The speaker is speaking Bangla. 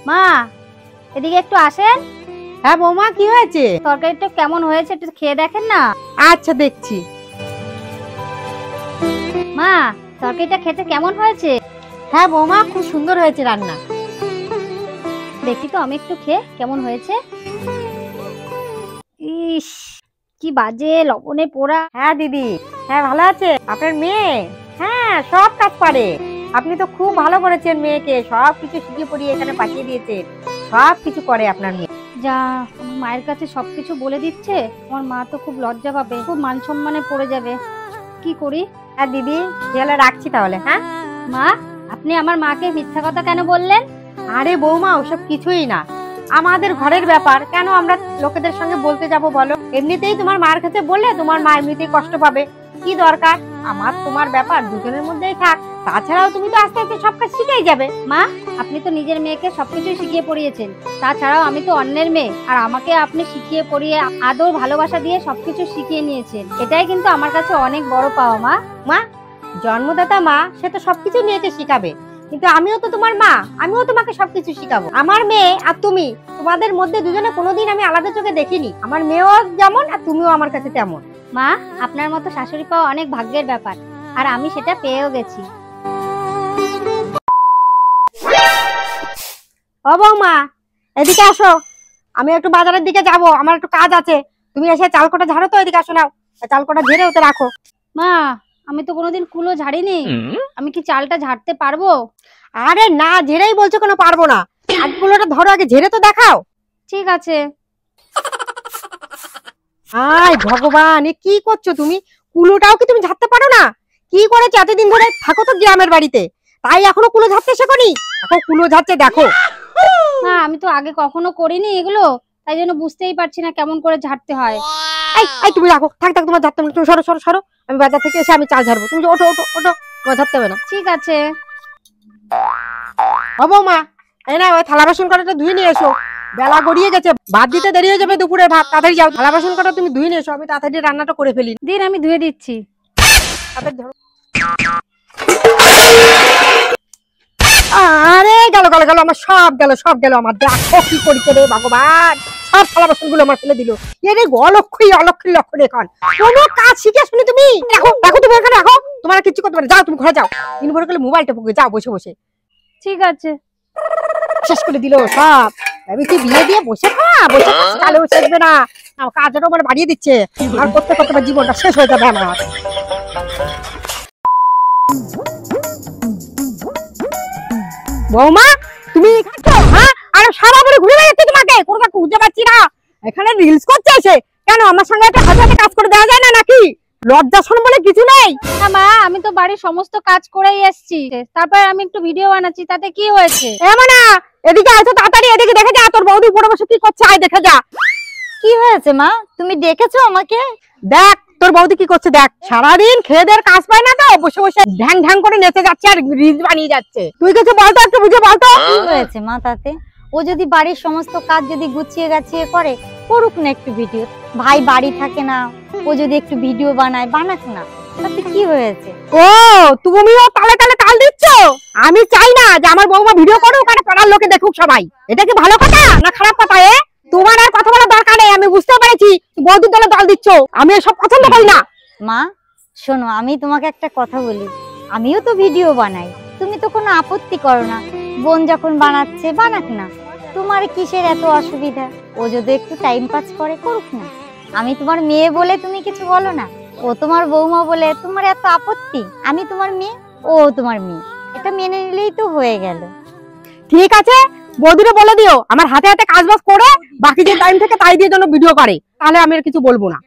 মা এদিকে একটু আসেন। হ্যাঁ বৌমা, কি হয়েছে? তরকারিটা কেমন হয়েছে একটু খেয়ে দেখেন না। আচ্ছা দেখছি। মা তরকারিটা খেতে কেমন হয়েছে? হ্যাঁ বৌমা, খুব সুন্দর হয়েছে রান্না। দেখি তো আমি একটু খেয়ে কেমন হয়েছে। ইস কি বাজে লবণে পোড়া। হ্যাঁ দিদি, হ্যাঁ ভালো আছে আপনার মেয়ে? হ্যাঁ সব কাজ পারে। আপনি তো খুব ভালো করেছেন, মেয়েকে সব কিছু শিখিয়ে পড়িয়ে এখানে পাঠিয়ে দিয়েছেন। সব কিছু করে আপনার মেয়ে। যা আমার মায়ের কাছে সবকিছু বলে দিচ্ছে, আমার মা তো খুব লজ্জা পাবে, খুব মান সম্মানে পড়ে যাবে। কি করি? হ্যাঁ দিদি, তাহলে রাখছি তাহলে। হ্যাঁ মা আপনি আমার মাকে মিথ্যা কথা কেন বললেন? আরে বৌমা, ওসব কিছুই না, আমাদের ঘরের ব্যাপার, কেন আমরা লোকেদের সঙ্গে বলতে যাব বলো? এমনিতেই তোমার মার কাছে বললে তোমার মা এমনিতেই কষ্ট পাবে, কি দরকার? আমার তোমার ব্যাপার দুজনের মধ্যেই থাক। তাছাড়াও তুমি তো আস্তে আস্তে সব কাজ শিখেই যাবে। মা আপনি তো নিজের মেয়েকে সবকিছু শিখিয়ে পড়িয়েছেন, তাছাড়াও আমি তো অন্যের মেয়ে, আর আমাকে আপনি শিখিয়ে পড়িয়ে আদর ভালোবাসা দিয়ে সবকিছু শিখিয়ে নিয়েছেন। এটাই কিন্তু আমার কাছে অনেক বড় পাওয়া। মা মা জন্মদাতা মা, সে তো সবকিছু মেয়েকে শিখাবে, কিন্তু আমিও তো তোমার মা, আমিও তোমাকে সবকিছু শিখাবো। আমার মেয়ে আর তুমি, তোমাদের মধ্যে দুজনে কোনোদিন আমি আলাদা চোখে দেখিনি। আমার মেয়েও যেমন আর তুমিও আমার কাছে তেমন। মা আপনার মতো শাশুড়ি পাওয়া অনেক ভাগ্যের ব্যাপার, আর আমি সেটা পেয়েও গেছি। ও বৌমা, এদিকে আসো, আমি একটু বাজারের দিকে যাব, আমার একটু কাজ আছে। তুমি এসে চালকোটা ঝাড়ো তো, এদিকে আসো, নাও চালকোটা ঝেড়ে ওতে রাখো। মা আমি তো কোনোদিন কুলো ঝাড়িনি, আমি কি চালটা ঝাড়তে পারবো? আরে না, ঝেড়েই বলছো কেন পারবো না? আজগুলোটা ধরো, আগে ঝেড়ে তো দেখাও। ঠিক আছে। আয় ভগবান, এ কি করছো তুমি? কুলোটাও কি তুমি ঝাড়তে পারো না? কি করেছো এতদিন ধরে? থাকো তো গ্রামের বাড়িতে, তাই এখনো কুলো ঝাড়তে শেখোনি? এখন কুলো ঝাড়তে দেখো। মা আমি তো আগে কখনো করিনি এগুলো, তাই জন্য বুঝতেই পারছি না কেমন করে ঝাড়তে হয়। এই এই তুমি রাখো, থাক থাক, তোমার ঝাড়তে হবে না। তুমি সরো সরো সরো, আমি বাজার থেকে এসে আমি চাল ঝাড়বো। তুমি ওঠো ওঠো ওঠো, তোমার ঝাড়তে হবে না। ঠিক আছে। ও বৌমা, এই না, ওই থালা বাসন কটাটা ধুয়ে নিয়ে এসো, বেলা গড়িয়ে গেছে, ভাত দিতে দেরি হয়ে যাবে দুপুরের ভাত। তাড়াতাড়ি যাও, থালা বাসন কটা তুমি ধুয়ে নিয়ে এসো, আমি তাড়াতাড়ি রান্নাটা করে ফেলি। দিন আমি ধুয়ে দিচ্ছি। আরে গেল গেল গেল, আমার সব গেল সব গেল, আমার দেখো কি করিতে রে ভগবান, সব থালা বাসন গুলো আমার ফেলে দিল। এরে অলক্ষী অলক্ষী লক্ষণ, এখন কোনো কাজ শিখে শুনি তুমি? দেখো দেখো, তুমি এখানে রাখো, তোমার কিছু করতে পারে। যাও তুমি ঘরে যাও, দিন ভরে গেলে মোবাইলটা পুকে যাও বসে বসে। ঠিক আছে। শেষ করে দিল সব। আমি কি বিয়ে দিয়ে বসে বসে কালেও শেখবে না, কাজটা আমার বাড়িয়ে দিচ্ছে, আর করতে করতে আমার জীবনটা শেষ হয়ে যাবে আমার। বৌমা তুমি হ্যাঁ, আর সারা বলে ঘুরে বেড়াচ্ছে, তোমাকে কোথাও খুঁজে পাচ্ছি না। এখানে রিলস করছে এসে, কেন আমার সঙ্গে একটা হাতে হাতে কাজ করে দেওয়া যায় না নাকি? লজ্জা শরম বলে কিছু নেই? না মা, আমি তো বাড়ির সমস্ত কাজ করেই এসেছি, তারপর আমি একটু ভিডিও বানাচ্ছি, তাতে কি হয়েছে? এমন না, এদিকে আসো তাড়াতাড়ি, এদিকে দেখে যা তোর বৌদি পড়ে বসে কি করছে, আয় দেখে যা। কি হয়েছে মা, তুমি ডেকেছো আমাকে? দেখ তোর বৌদি কি করছে, দেখ সারাদিন খেয়ে দেওয়ার কাজ পায় না তো, বসে বসে ঢ্যাং ঢ্যাং করে নেচে যাচ্ছে আর রিলস বানিয়ে যাচ্ছে। তুই কিছু বলতো, একটু বুঝে বলতো। কি হয়েছে মা তাতে? ও যদি বাড়ির সমস্ত কাজ যদি গুছিয়ে গাছিয়ে করে, করুক না একটু ভিডিও। ভাই বাড়ি থাকে না, ও যদি একটু ভিডিও বানায়, বানাক না, তাতে কি হয়েছে? ও তুমিও তালে তালে তাল দিচ্ছ? আমি চাই না যে আমার বৌমা ভিডিও করুক আর পাড়ার লোকে দেখুক সবাই। এটা কি ভালো কথা না খারাপ কথা? তোমার আর কথা বলার দরকার নেই, আমি বুঝতে পেরেছি বৌদির দলে দল দিচ্ছ, আমি এসব পছন্দ করি না। মা শোনো, আমি তোমাকে একটা কথা বলি, আমিও তো ভিডিও বানাই, তুমি তো কোনো আপত্তি করো না। বোন যখন বানাচ্ছে বানাক না, তোমার কিসের এত অসুবিধা? ও যদি একটু টাইম পাস করে, করুক না। আমি তোমার মেয়ে বলে তুমি কিছু বলো না, ও তোমার বৌমা বলে তোমার এত আপত্তি। আমি তোমার মেয়ে, ও তোমার মেয়ে, এটা মেনে নিলেই তো হয়ে গেল। ঠিক আছে, বৌদিরে বলে দিও আমার হাতে হাতে কাজ বাজ করে বাকি যে টাইম থেকে তাই দিয়ে জন্য ভিডিও করে, তাহলে আমি আর কিছু বলবো না।